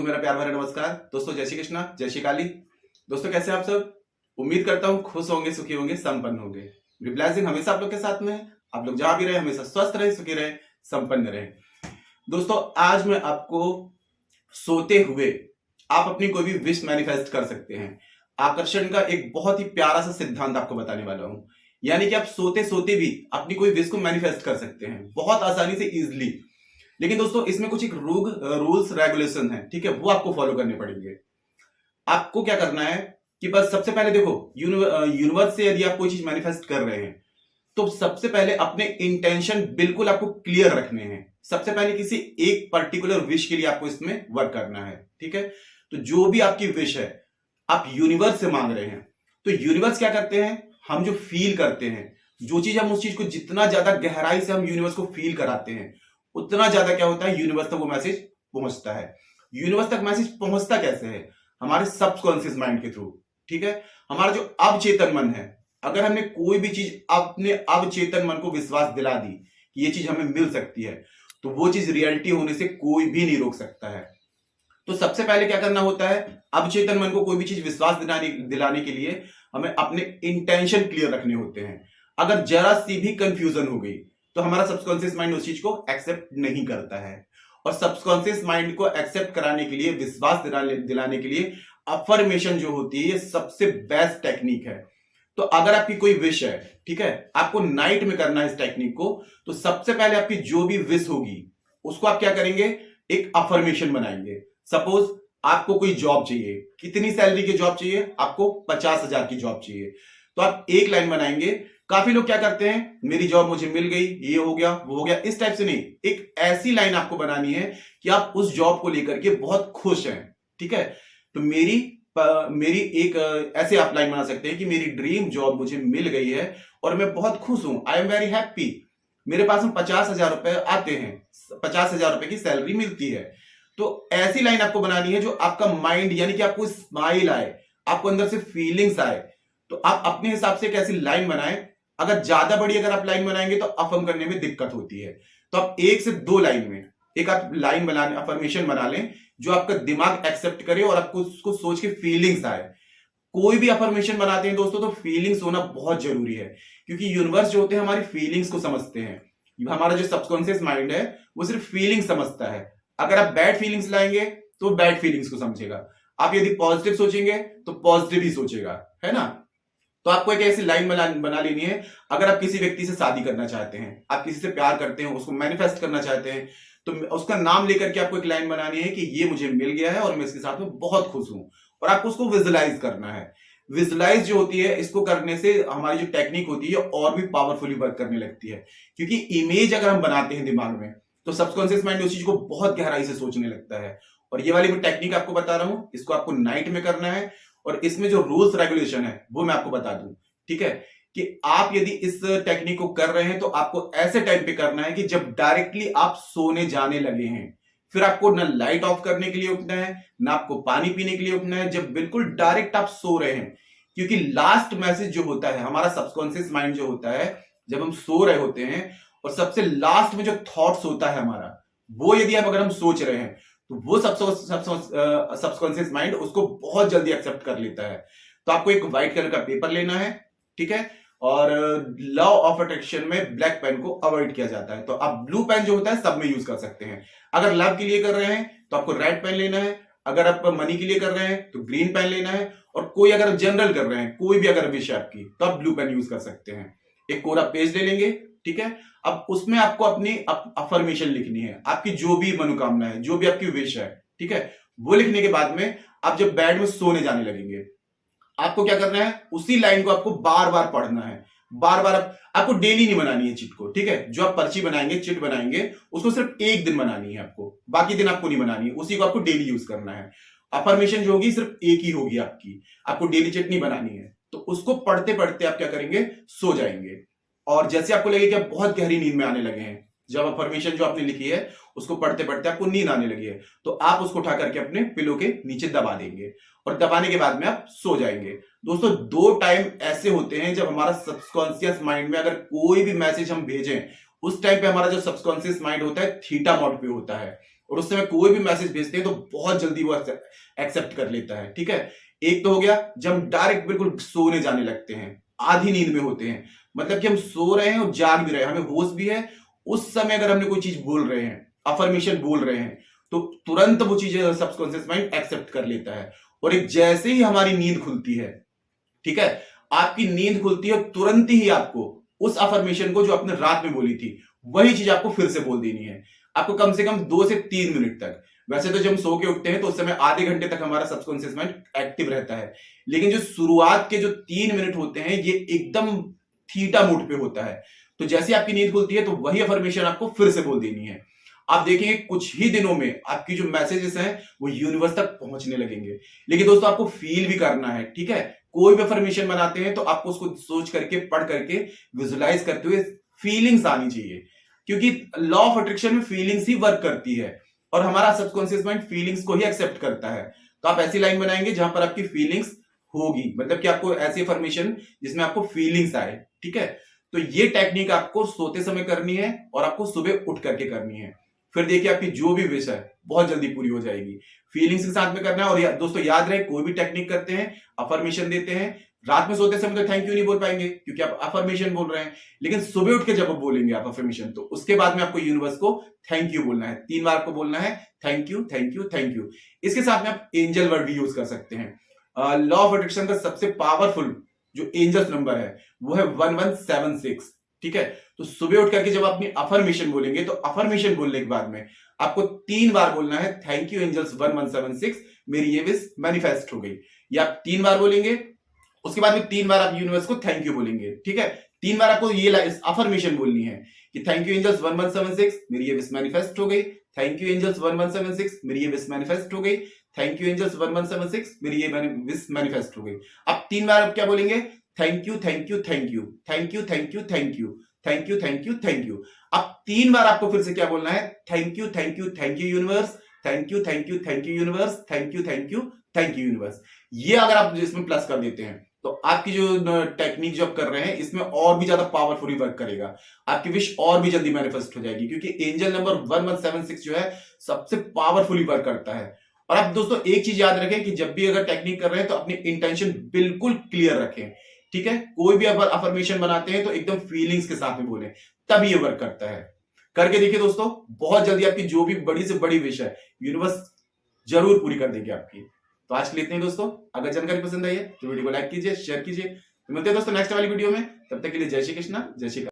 मेरा प्यार भरा नमस्कार। दोस्तों जय श्री कृष्णा, जय श्री काली। दोस्तों कैसे आप सब? उम्मीद करता हूँ खुश होंगे, सुखी होंगे, संपन्न होंगे। मेरी ब्लेसिंग हमेशा आप लोग के साथ में है। आप लोग जहां भी रहे हमेशा स्वस्थ रहे, सुखी रहे, संपन्न रहे। दोस्तों आज मैं आपको सोते हुए आप अपनी कोई भी विश मैनिफेस्ट कर सकते हैं। आकर्षण का एक बहुत ही प्यारा सा सिद्धांत आपको बताने वाला हूं। यानी कि आप सोते सोते भी अपनी कोई विश को मैनिफेस्ट कर सकते हैं बहुत आसानी से, इजिली। लेकिन दोस्तों इसमें कुछ एक रूल्स रेगुलेशन है, ठीक है, वो आपको फॉलो करने पड़ेंगे। आपको क्या करना है कि बस सबसे पहले देखो, यूनिवर्स से यदि आप कोई चीज मैनिफेस्ट कर रहे हैं तो सबसे पहले अपने इंटेंशन बिल्कुल आपको क्लियर रखने हैं। सबसे पहले किसी एक पर्टिकुलर विश के लिए आपको इसमें वर्क करना है, ठीक है। तो जो भी आपकी विश है आप यूनिवर्स से मांग रहे हैं, तो यूनिवर्स क्या करते हैं, हम जो फील करते हैं, जो चीज हम उस चीज को जितना ज्यादा गहराई से हम यूनिवर्स को फील कराते हैं उतना ज्यादा क्या होता है, यूनिवर्स तक वो मैसेज पहुंचता है। यूनिवर्स तक मैसेज पहुंचता कैसे है? हमारे सबकॉन्शियस माइंड के थ्रू, ठीक है। हमारा जो अवचेतन मन है, अगर हमने कोई भी चीज अपने अवचेतन मन को विश्वास दिला दी कि ये चीज हमें मिल सकती है, तो वो चीज रियलिटी होने से कोई भी नहीं रोक सकता है। तो सबसे पहले क्या करना होता है, अवचेतन मन को कोई भी चीज विश्वास दिलाने के लिए हमें अपने इंटेंशन क्लियर रखने होते हैं। अगर जरा सी भी कंफ्यूजन हो गई तो हमारा सबकॉन्शियस माइंड उस चीज को एक्सेप्ट नहीं करता है। और सबकॉन्शियस माइंड को एक्सेप्ट कराने के लिए, विश्वास दिलाने के लिए अफर्मेशन जो होती है, ये सबसे बेस्ट टेक्निक है। तो अगर आपकी कोई विश है, ठीक है, आपको नाइट में करना है इस टेक्निक को, तो सबसे पहले आपकी जो भी विश होगी उसको आप क्या करेंगे, एक अफर्मेशन बनाएंगे। सपोज आपको कोई जॉब चाहिए, कितनी सैलरी की जॉब चाहिए? आपको 50,000 की जॉब चाहिए। तो आप एक लाइन बनाएंगे। काफी लोग क्या करते हैं, मेरी जॉब मुझे मिल गई, ये हो गया, वो हो गया, इस टाइप से नहीं। एक ऐसी लाइन आपको बनानी है कि आप उस जॉब को लेकर के बहुत खुश हैं, ठीक है। तो मेरी एक ऐसे आप लाइन बना सकते हैं कि मेरी ड्रीम जॉब मुझे मिल गई है और मैं बहुत खुश हूं, आई एम वेरी हैप्पी। मेरे पास में 50,000 रुपए आते हैं, 50,000 रुपए की सैलरी मिलती है। तो ऐसी लाइन आपको बनानी है जो आपका माइंड, यानी कि आपको स्माइल आए, आपको अंदर से फीलिंग्स आए। तो आप अपने हिसाब से एक ऐसी लाइन बनाएं। अगर ज्यादा बड़ी अगर आप लाइन बनाएंगे तो अफर्म करने में दिक्कत होती है। तो आप 1 से 2 लाइन में एक आप लाइन बनाने, अफर्मेशन बना लें जो आपका दिमाग एक्सेप्ट करे और आपको उसको सोच के फीलिंग्स आए। कोई भी अफर्मेशन बनाते हैं दोस्तों तो फीलिंग्स होना बहुत जरूरी है, क्योंकि यूनिवर्स जो होते हैं हमारी फीलिंग्स को समझते हैं। हमारा जो सबकॉन्शियस माइंड है वो सिर्फ फीलिंग समझता है। अगर आप बैड फीलिंग्स लाएंगे तो बैड फीलिंग्स को समझेगा, आप यदि पॉजिटिव सोचेंगे तो पॉजिटिव ही सोचेगा, है ना। तो आपको एक ऐसी लाइन बना लेनी है। अगर आप किसी व्यक्ति से शादी करना चाहते हैं, आप किसी से प्यार करते हैं, उसको मैनिफेस्ट करना चाहते हैं, तो उसका नाम लेकर के आपको एक लाइन बनानी है कि ये मुझे मिल गया है और मैं इसके साथ में बहुत खुश हूं। और आपको उसको विजुलाइज करना है। विजुलाइज जो होती है, इसको करने से हमारी जो टेक्निक होती है और भी पावरफुली वर्क करने लगती है। क्योंकि इमेज अगर हम बनाते हैं दिमाग में तो सबकॉन्शियस माइंड उस चीज को बहुत गहराई से सोचने लगता है। और ये वाली मैं टेक्निक आपको बता रहा हूं, इसको आपको नाइट में करना है। और इसमें जो रूल्स रेगुलेशन है वो मैं आपको बता दूं, ठीक है, कि आप यदि इस टेक्निक को कर रहे हैं तो आपको ऐसे टाइम पे करना है कि जब डायरेक्टली आप सोने जाने लगे हैं। फिर आपको ना लाइट ऑफ करने के लिए उठना है, ना आपको पानी पीने के लिए उठना है, जब बिल्कुल डायरेक्ट आप सो रहे हैं। क्योंकि लास्ट मैसेज जो होता है, हमारा सबकॉन्शियस माइंड जो होता है जब हम सो रहे होते हैं, और सबसे लास्ट में जो थॉट्स होता है हमारा, वो यदि अगर हम सोच रहे हैं तो वो सबकॉन्शियस माइंड उसको बहुत जल्दी एक्सेप्ट कर लेता है। तो आपको एक व्हाइट कलर का पेपर लेना है, ठीक है। और लॉ ऑफ अट्रैक्शन में ब्लैक पेन को अवॉइड किया जाता है, तो आप ब्लू पेन जो होता है सब में यूज कर सकते हैं। अगर लव के लिए कर रहे हैं तो आपको रेड पेन लेना है। अगर आप मनी के लिए कर रहे हैं तो ग्रीन पेन लेना है। और कोई अगर जनरल कर रहे हैं, कोई भी अगर विश है आपकी, तो आप ब्लू पेन यूज कर सकते हैं। एक कोरा पेज ले लेंगे, ठीक है। अब उसमें आपको अपनी अफर्मेशन लिखनी है, आपकी जो भी मनोकामना है, जो भी आपकी विश है, ठीक है। वो लिखने के बाद में आप जब बेड में सोने जाने लगेंगे, आपको क्या करना है, उसी लाइन को आपको बार बार पढ़ना है। बार बार आपको डेली नहीं बनानी है चिट को, ठीक है। जो आप पर्ची बनाएंगे, चिट बनाएंगे, उसको सिर्फ एक दिन बनानी है आपको, बाकी दिन आपको नहीं बनानी है। उसी को आपको डेली यूज करना है। अफर्मेशन जो होगी सिर्फ एक ही होगी आपकी, आपको डेली चिट नहीं बनानी है। तो उसको पढ़ते पढ़ते आप क्या करेंगे, सो जाएंगे। और जैसे आपको लगे कि आप बहुत गहरी नींद में आने लगे हैं, जब अफर्मेशन जो आपने लिखी है उसको पढ़ते पढ़ते आपको नींद आने लगी है, तो आप उसको उठा करके अपने पिलो के नीचे दबा देंगे और दबाने के बाद में आप सो जाएंगे। दोस्तों 2 टाइम ऐसे होते हैं जब हमारा सबकॉन्शियस माइंड में अगर कोई भी मैसेज हम भेजें, उस टाइम पे हमारा जो सबकॉन्शियस माइंड होता है थीटा मोड पे होता है और उस समय कोई भी मैसेज भेजते हैं तो बहुत जल्दी वो एक्सेप्ट कर लेता है। ठीक है, एक तो हो गया जब हम डायरेक्ट बिल्कुल सोने जाने लगते हैं, आधी नींद में होते हैं, मतलब कि हम सो रहे हैं और जाग भी रहे हैं, हमें होश भी है, उस समय अगर हमने कोई चीज बोल रहे हैं, अफर्मेशन बोल रहे हैं, तो तुरंत वो चीजें सबकॉन्शियस माइंड एक्सेप्ट कर लेता है। और एक जैसे ही हमारी नींद खुलती है, ठीक है, आपकी नींद खुलती है, तुरंत ही आपको उस अफर्मेशन को जो आपने रात में बोली थी वही चीज आपको फिर से बोल देनी है। आपको कम से कम 2 से 3 मिनट तक। वैसे तो जब हम सो के उठते हैं तो उस समय आधे घंटे तक हमारा सबकॉन्शियस माइंड एक्टिव रहता है, लेकिन जो शुरुआत के जो 3 मिनट होते हैं ये एकदम थीटा मोड पे होता है। तो जैसे आपकी नींद खुलती है तो वही अफर्मेशन आपको फिर से बोल देनी है। आप देखेंगे कुछ ही दिनों में आपकी जो मैसेजेस हैं वो यूनिवर्स तक पहुंचने लगेंगे। लेकिन दोस्तों आपको फील भी करना है। ठीक है, कोई भी अफर्मेशन बनाते हैं तो आपको उसको सोच करके, पढ़ करके, विजुलाइज करते हुए फीलिंग्स आनी चाहिए, क्योंकि लॉ ऑफ अट्रैक्शन में फीलिंग्स ही वर्क करती है और हमारा सबकॉन्शियस माइंड फीलिंग्स को ही एक्सेप्ट करता है। तो आप ऐसी लाइन बनाएंगे जहां पर आपकी फीलिंग्स होगी, मतलब कि आपको ऐसी अफर्मेशन जिसमें आपको फीलिंग्स आए। ठीक है, तो ये टेक्निक आपको सोते समय करनी है और आपको सुबह उठ करके करनी है। फिर देखिए आपकी जो भी विश है बहुत जल्दी पूरी हो जाएगी। फीलिंग्स के साथ में करना है। और दोस्तों याद रहे, कोई भी टेक्निक करते हैं, अफर्मेशन देते हैं, रात में सोते समय तो थैंक यू नहीं बोल पाएंगे क्योंकि आप अफर्मेशन बोल रहे हैं, लेकिन सुबह उठ के जब आप बोलेंगे आप अफर्मेशन, तो उसके बाद में आपको यूनिवर्स को थैंक यू बोलना है। 3 बार आपको बोलना है thank you, thank you, thank you. इसके साथ में आप एंजल वर्ड भी यूज कर सकते हैं। लॉ ऑफ अट्रैक्शन का सबसे पावरफुल जो एंजल्स नंबर है वो है 1176। ठीक है, तो सुबह उठ करके जब अपनी अफर्मेशन बोलेंगे तो अफर्मेशन बोलने के बाद में आपको 3 बार बोलना है थैंक यू एंजल्स 1176, मेरी ये विश मैनिफेस्ट हो गई। ये आप 3 बार बोलेंगे, उसके बाद में 3 बार आप यूनिवर्स को थैंक यू बोलेंगे। ठीक है, 3 बार आपको ये अफर्मेशन बोलनी है कि थैंक यू एंजल्स 1176, मेरी ये विश मैनिफेस्ट हो गई। थैंक यू एंजल्स 1176, मेरी ये विश मैनिफेस्ट हो गई। थैंक यू एंजल्स 1176, मेरी ये विश मैनिफेस्ट हो गई। अब 3 बार आप क्या बोलेंगे? Thank you, thank you, thank you, thank you, thank you, thank you, thank you, thank you, thank you. अब 3 बार आपको फिर से क्या बोलना है? Thank you, thank you, thank you universe, thank you, thank you, thank you universe, thank you, thank you, thank you universe. ये अगर आप इसमें प्लस कर देते हैं तो आपकी जो टेक्निक जो आप कर रहे हैं इसमें और भी ज्यादा पावरफुली वर्क करेगा, आपकी विश और भी जल्दी मैनिफेस्ट हो जाएगी, क्योंकि एंजल नंबर 1176 जो है सबसे पावरफुली वर्क करता है। और आप दोस्तों एक चीज याद रखें कि जब भी अगर टेक्निक कर रहे हैं तो अपनी इंटेंशन बिल्कुल क्लियर रखें। ठीक है, कोई भी अगर अफर्मेशन बनाते हैं तो एकदम फीलिंग्स के साथ में बोले, तब ये वर्क करता है। करके देखिए दोस्तों, बहुत जल्दी आपकी जो भी बड़ी से बड़ी विश है यूनिवर्स जरूर पूरी कर देगी आपकी। तो आज के लिए इतने ही दोस्तों। अगर जानकारी पसंद आई है तो वीडियो को लाइक कीजिए, शेयर कीजिए। तो मिलते हैं दोस्तों नेक्स्ट वाली वीडियो में, तब तक के लिए जय श्री कृष्णा, जय श्री